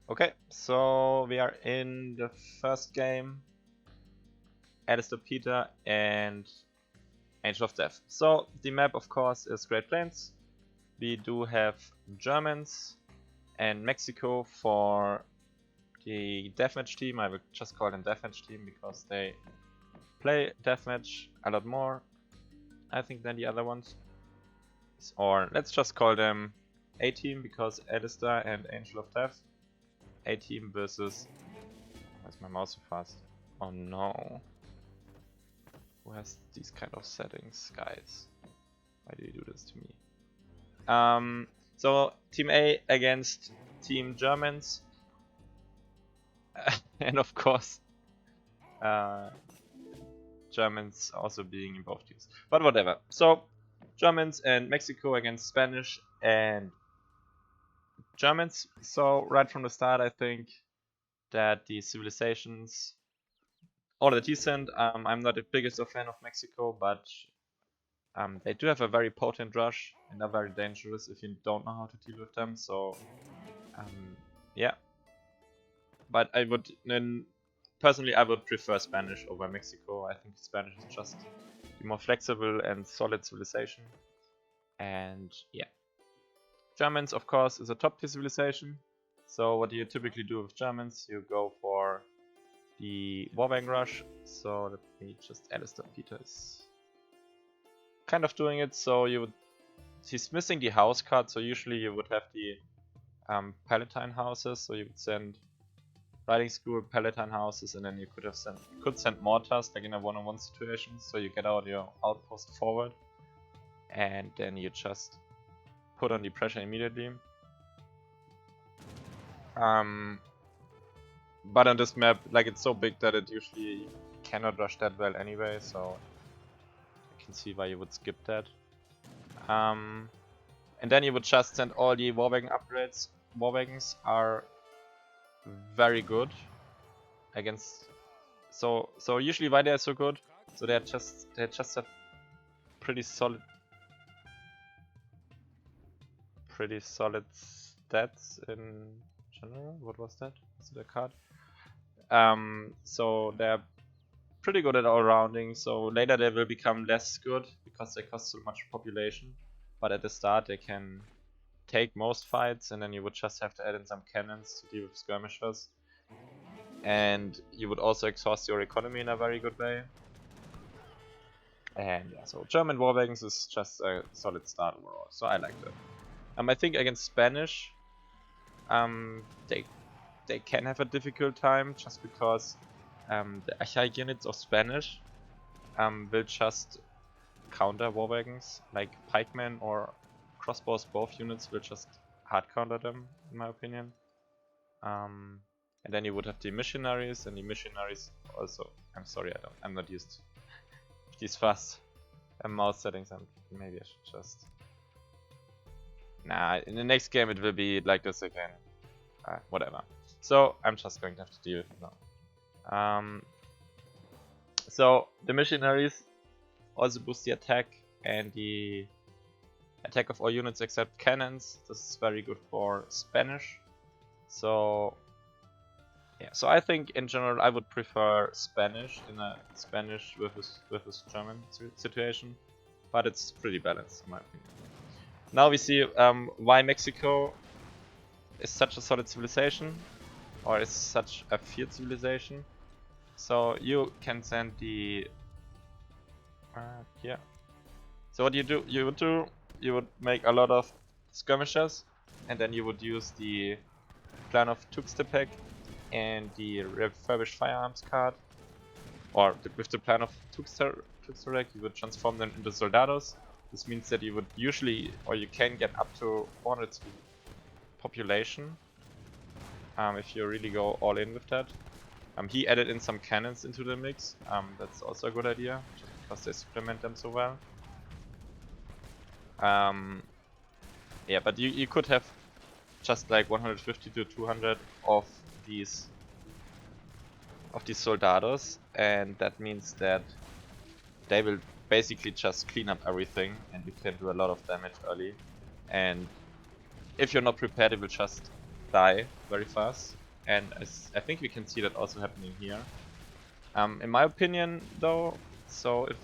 Okay, so we are in the first game. AlistarPeter and Angel of Death. So the map, of course, is Great Plains. We do have Germans and Mexico for the Deathmatch team. I will just call them Deathmatch team because they play Deathmatch a lot more, I think, than the other ones. Or let's just call them A team because Alistar and Angel of Death. A team versus. Why is my mouse so fast? Oh no. Who has these kind of settings, guys? Why do you do this to me? So Team A against Team Germans. And of course, Germans also being in both teams. But whatever. So, Germans and Mexico against Spanish and Germans. So, right from the start, I think that the civilizations all are decent. I'm not the biggest of fan of Mexico, but they do have a very potent rush and are very dangerous if you don't know how to deal with them. So, yeah. But I would, personally, I would prefer Spanish over Mexico. I think Spanish is just the more flexible and solid civilization. And yeah. Germans, of course, is a top tier civilization. So what you typically do with Germans, you go for the Warbank Rush. So let me just AlistarPeter is kind of doing it. So you would, he's missing the house card. So usually you would have the Palatine houses. So you would send Riding School, Palatine houses, and then you could send mortars like in a one-on-one situation. So you get out your outpost forward, and then you just put on the pressure immediately. But on this map, like, it's so big that it usually cannot rush that well anyway, so I can see why you would skip that. And then you would just send all the Warwagon upgrades. Warwagons are very good against. So usually why they are so good? So they're just a pretty solid stats in general. What was that? Is it a card? So they're pretty good at all rounding. So later they will become less good because they cost so much population. But at the start they can take most fights, and then you would just have to add in some cannons to deal with skirmishers. And you would also exhaust your economy in a very good way. And yeah, so German Warwagons is just a solid start overall. So I like that. I think against Spanish, they can have a difficult time just because the archaic units of Spanish will just counter Warwagons, like pikemen or crossbows. Both units will just hard counter them, in my opinion. And then you would have the missionaries, and the missionaries also. I'm sorry, I'm not used to these fast mouse settings, and maybe I should just. Nah, in the next game it will be like this again. Whatever. So I'm just going to have to deal with it now. So the missionaries also boost the attack and the attack of all units except cannons. This is very good for Spanish. So yeah, so I think in general I would prefer Spanish in a Spanish versus German situation, but it's pretty balanced in my opinion. Now we see why Mexico is such a solid civilization, or is such a feared civilization. So you can send the yeah. So what you would make a lot of skirmishers, and then you would use the plan of Tuxtepec and the refurbished firearms card, or with the plan of Tuxtepec you would transform them into soldados. This means that you would usually, or you can get up to 400 population if you really go all in with that. He added in some cannons into the mix. That's also a good idea, just because they supplement them so well. Yeah, but you could have just like 150 to 200 of these soldados, and that means that they will basically just clean up everything, and you can do a lot of damage early. And if you're not prepared, it will just die very fast, and I think we can see that also happening here. In my opinion, though, so if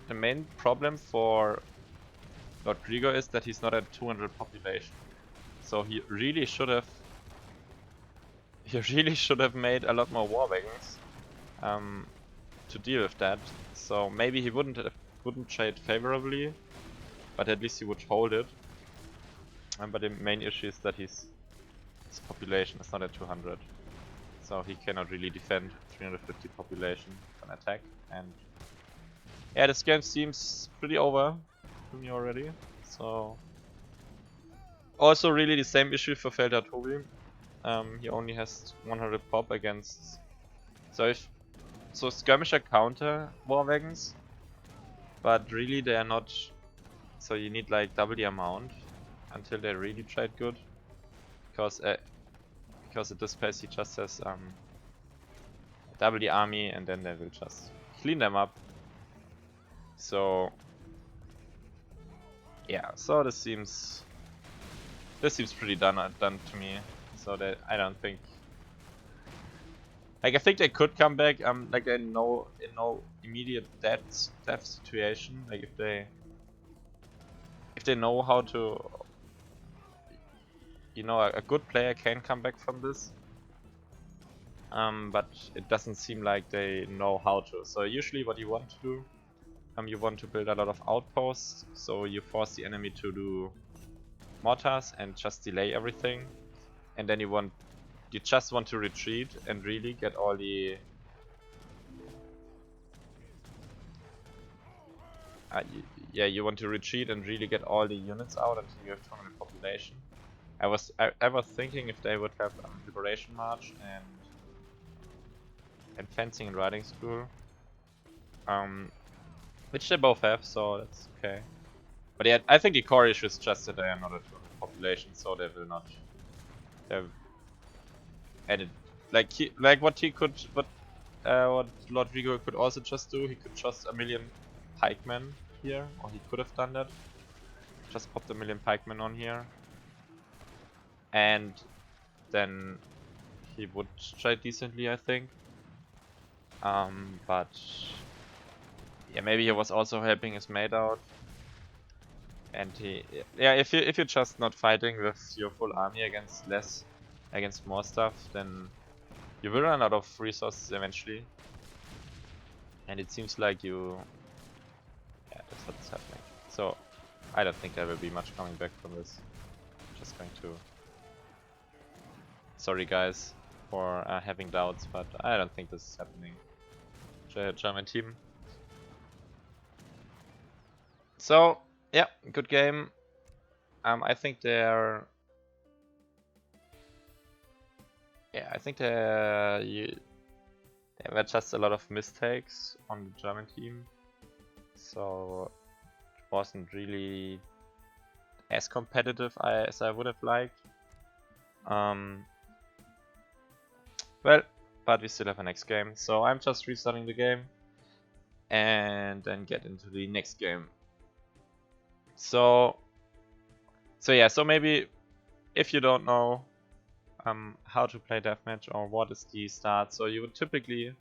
the main problem for Lord Grigor is that he's not at 200 population, so he really should have made a lot more war wagons to deal with that. So maybe he wouldn't trade favorably, but at least he would hold it. But the main issue is that his population is not at 200, so he cannot really defend 350 population on attack. And yeah, this game seems pretty over to me already. So also really the same issue for Feldherr Tobi. He only has 100 pop against. So skirmisher counter war wagons, but really they are not. So you need like double the amount until they really trade good, because at this pace he just has double the army and then they will just clean them up. So yeah, so this seems pretty done to me. So that I don't think, like, I think they could come back. Like in no immediate death situation. Like if they know how to, you know, a good player can come back from this. But it doesn't seem like they know how to. So usually what you want to do, you want to build a lot of outposts, so you force the enemy to do mortars and just delay everything, and then you just want to retreat and really get all the you want to retreat and really get all the units out until you have 200 population. I was thinking if they would have Liberation March and Fencing and Riding School, which they both have, so that's okay. But yeah, I think the core issue is just that they are not at 200 population, so they will not. And what Lord Vigo could also just do, he could just a million pikemen here, or he could have done that. Just popped a million pikemen on here, and then he would trade decently, I think. But yeah, maybe he was also helping his mate out. And if you're just not fighting with your full army against more stuff, then you will run out of resources eventually. And it seems like yeah, that's what's happening. So I don't think there will be much coming back from this. I'm just going to. Sorry guys for having doubts, but I don't think this is happening. German team. So yeah, good game. I think there were just a lot of mistakes on the German team, so it wasn't really as competitive as I would have liked. Well, but we still have a next game, so I'm just restarting the game and then get into the next game. So maybe if you don't know how to play deathmatch or what is the start, so you would typically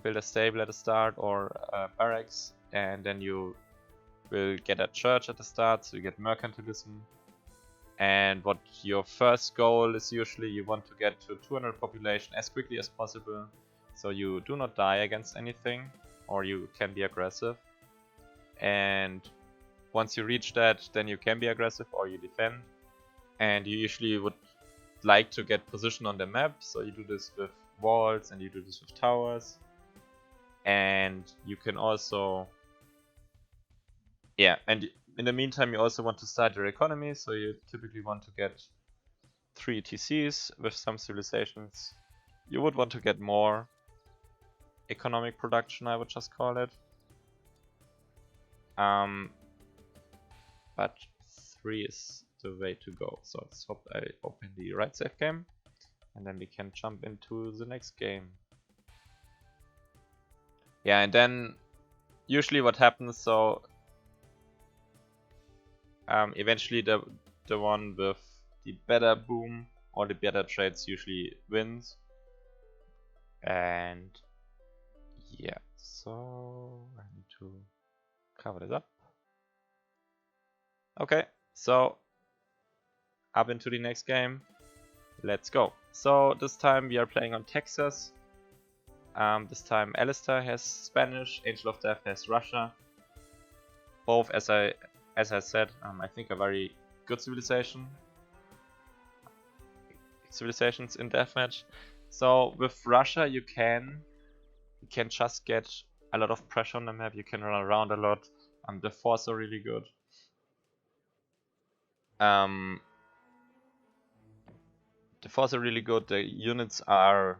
build a stable at the start or barracks, and then you will get a church at the start, so you get mercantilism. And what your first goal is, usually you want to get to 200 population as quickly as possible, so you do not die against anything, or you can be aggressive. And once you reach that, then you can be aggressive or you defend. And you usually would like to get position on the map, so you do this with walls and you do this with towers. And you can also, yeah, and in the meantime you also want to start your economy, so you typically want to get 3 TCs. With some civilizations you would want to get more economic production, I would just call it. But 3 is the way to go. So let's hope I open the right save game and then we can jump into the next game. Yeah, and then usually what happens, so eventually the one with the better boom or the better trades usually wins. And yeah, so I need to cover this up. Okay, so up into the next game. Let's go. So this time we are playing on Texas. This time Alistar has Spanish, Angel of Death has Russia. Both, as I said, I think a very good civilizations in Deathmatch. So with Russia you can just get a lot of pressure on the map. You can run around a lot. The force are really good. The force are really good. The units are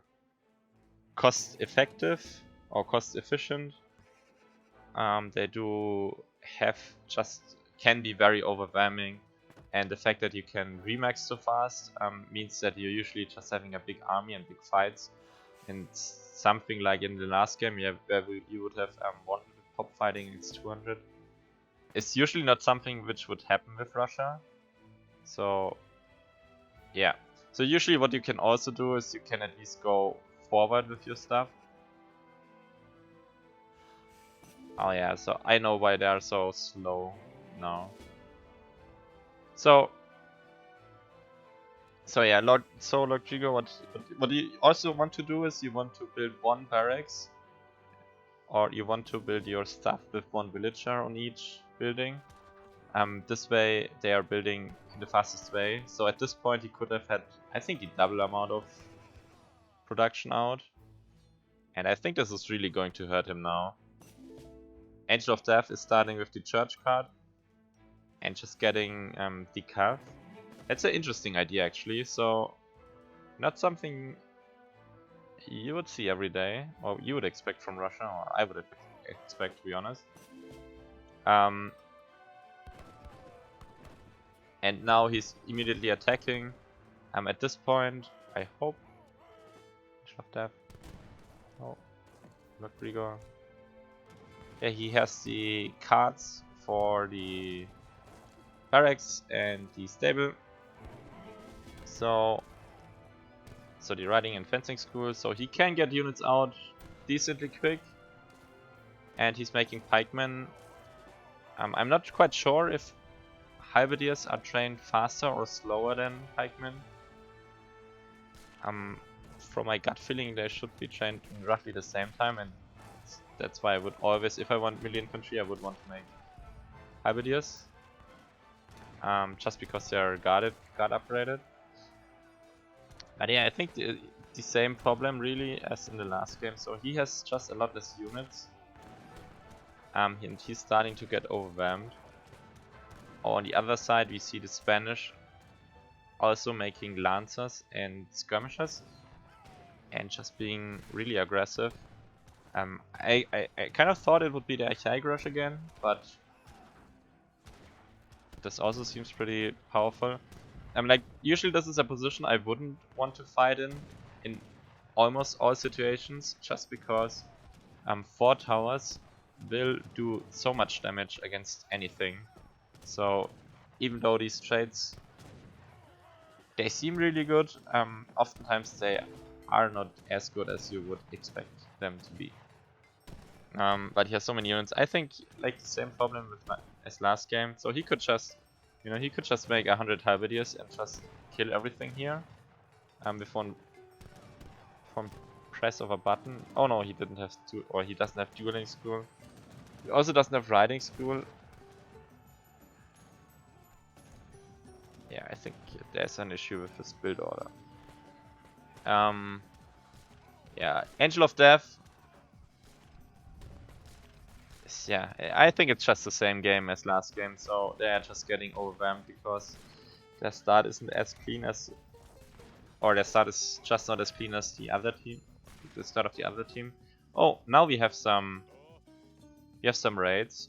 cost effective or cost efficient. They do have can be very overwhelming, and the fact that you can remax so fast means that you're usually just having a big army and big fights. And something like in the last game, where you would have 100 pop fighting against 200. It's usually not something which would happen with Russia. So yeah. So usually what you can also do is you can at least go forward with your stuff. Oh yeah, so I know why they are so slow now. So yeah, Lord Grigor, what you also want to do is you want to build one barracks, or you want to build your stuff with one villager on each building. This way they are building in the fastest way. So at this point he could have had, I think, the double amount of production out. And I think this is really going to hurt him now. Angel of Death is starting with the church card and just getting the calf. That's an interesting idea actually, so not something you would see every day, or you would expect from Russia, or I would expect, to be honest. And now he's immediately attacking. At this point, I hope... Angel of Death. Oh, look, Grigor. Yeah, he has the cards for the barracks and the stable. So the riding and fencing school. So he can get units out decently quick. And he's making pikemen. I'm not quite sure if halberdiers are trained faster or slower than pikemen. From my gut feeling, they should be trained in roughly the same time, and that's why I would always, if I want melee infantry, I would want to make halberdiers. Just because they are guard operated. But yeah, I think the same problem really as in the last game. So he has just a lot less units. And he's starting to get overwhelmed. Oh, on the other side we see the Spanish also making lancers and skirmishers and just being really aggressive. I kind of thought it would be the Archaic Rush again, but this also seems pretty powerful. Like, usually this is a position I wouldn't want to fight in almost all situations, just because 4 towers will do so much damage against anything. So even though these trades, they seem really good, oftentimes they are not as good as you would expect them to be. But he has so many units. I think like the same problem as last game. So he could just, he could just make 100 halberdiers and just kill everything here, with one press of a button. Oh no, he didn't have or he doesn't have dueling school. He also doesn't have riding school. Yeah, I think there's an issue with his build order. Yeah, Angel of Death. Yeah, I think it's just the same game as last game, so they're just getting overwhelmed because their start isn't as clean as, or their start is just not as clean as the other team, the start of the other team. Oh, now we have some raids,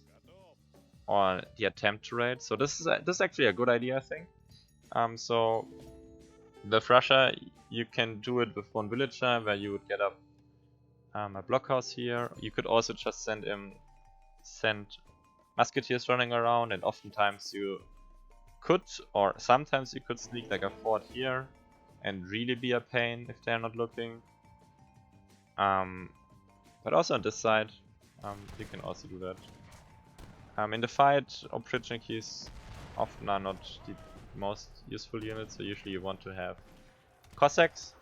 or the attempt to raid. So this is actually a good idea, I think. So with Russia, you can do it with one villager, where you would get up a blockhouse here. You could also just send musketeers running around, and oftentimes you could, or sometimes you could sneak like a fort here and really be a pain if they're not looking. But also on this side, you can also do that. In the fight, Opritchenkeys often are not the most useful units, so usually you want to have Cossacks.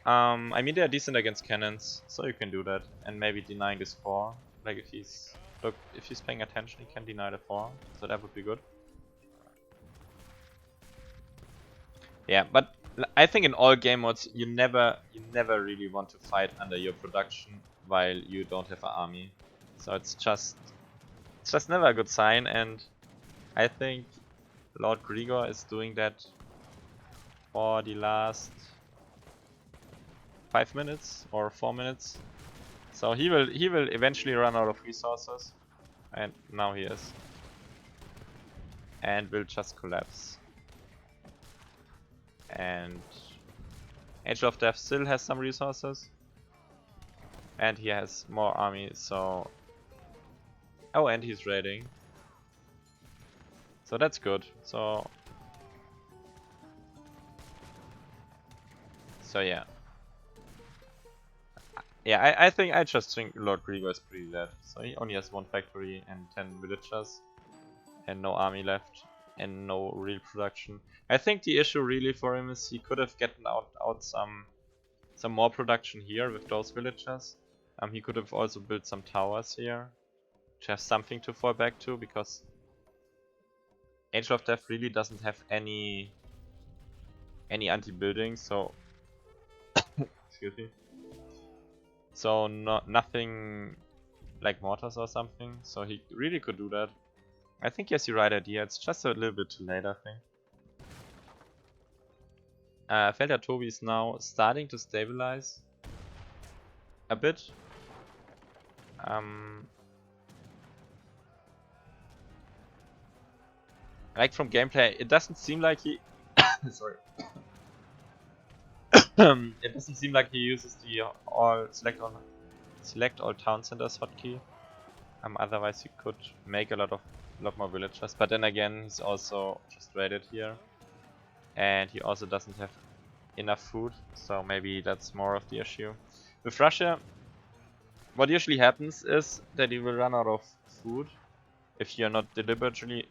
I mean, they're decent against cannons, so you can do that, and maybe denying this 4. Like if he's paying attention, he can deny the 4, so that would be good. Yeah, but I think in all game modes you never really want to fight under your production while you don't have an army. So it's just never a good sign, and I think Lord Grigor is doing that for the last 5 minutes or 4 minutes. So he will eventually run out of resources, and now he is, and will just collapse. And Angel of Death still has some resources, and he has more army, so... Oh, and he's raiding. So that's good. So yeah. Yeah, I just think Lord Grigor is pretty dead. So he only has 1 factory and 10 villagers, and no army left, and no real production. I think the issue really for him is he could have gotten out some more production here with those villagers. He could have also built some towers here to have something to fall back to, because Angel of Death really doesn't have any anti-building, so excuse me. So nothing like mortars or something, so he really could do that. I think he has the right idea, it's just a little bit too late, I think. Feldherr Tobi is now starting to stabilize a bit. Like from gameplay, it doesn't seem like he sorry. It doesn't seem like he uses the select all town centers hotkey. Otherwise he could make a lot more villagers, but then again he's also just raided here, and he also doesn't have enough food, so maybe that's more of the issue. With Russia, what usually happens is that you will run out of food if you're not deliberately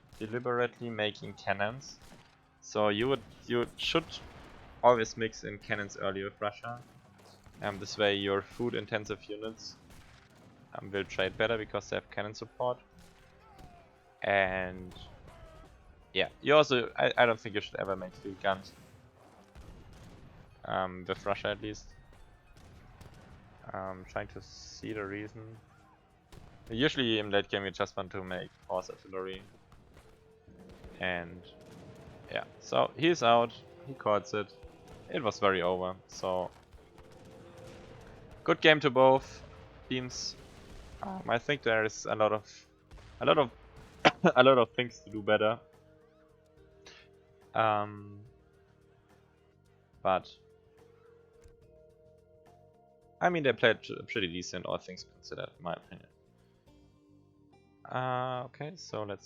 making cannons. So you should always mix in cannons early with Russia. This way your food intensive units will trade better because they have cannon support. And yeah, you also I don't think you should ever make field guns. With Russia at least. Trying to see the reason. Usually in late game you just want to make horse artillery. And yeah, so he's out, he calls it. It was very over, so good game to both teams. I think there is a lot of a lot of things to do better. But I mean, they played pretty decent, all things considered, in my opinion. Okay, so let's